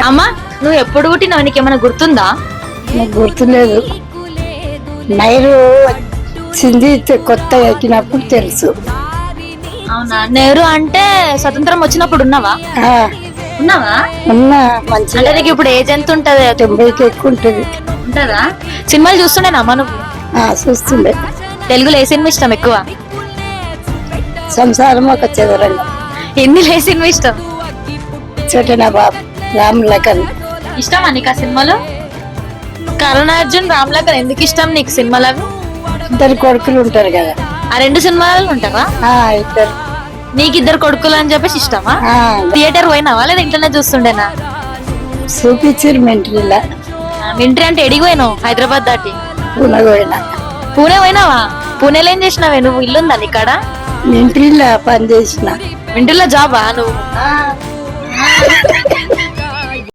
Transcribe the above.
అమ్మా, నువ్వు ఎప్పుడు పుట్టినావు? నీకేమైనా గుర్తుందా? నాకు గుర్తులేదు. నైరు సింధి కొత్త ఎక్కినప్పుడు తెలుసు. అవునా? నెహ్రూ అంటే స్వతంత్రం వచ్చినప్పుడు ఉన్నావా? ఆ, ఉన్నావా? ఉన్నా అంటే మంచిగా. నీకు ఇప్పుడు ఏజ్ ఎంత ఉంటది? 90కి ఎక్కువ ఉంటుంది. ఉంటదా? సినిమాలు చూస్తుండేనమ్మా నువ్వు? చూస్తుండే. తెలుగులో ఏ సినిమా ఇష్టం ఎక్కువ? సంసారం ఒక చదరంగం, హిందీలో ఏ సినిమా ఇష్టం? చోటన బాబు, రామ్ లఖన్. ఇష్టమా నీకు ఆ సినిమాలో? కరుణార్జున్, రామ్ లఖన్ ఎందుకు ఇష్టం నీకు సినిమాలు అవి? ఇద్దరు కొడుకులు ఉంటారు కదా. ఆ రెండు సినిమాలు ఉంటావా? ఇద్దరు. నీకు ఇద్దరు కొడుకులు అని చెప్పేసి ఇష్టమా? థియేటర్ పోయినావా లేదా ఇంట్లోనే చూస్తుండేనా? చూపించారు మెంట్రీలా. మింట్రీ అంటే ఎడిగి పోయినావు? హైదరాబాద్ దాటి పునగోడిన పూణే పోయినావా? పూణేలో ఏం చేసినావే నువ్వు? ఇల్లుందా నీకాడ? మెంట్రీలా పని చేసిన. మింట్రీలో జాబా నువ్వు?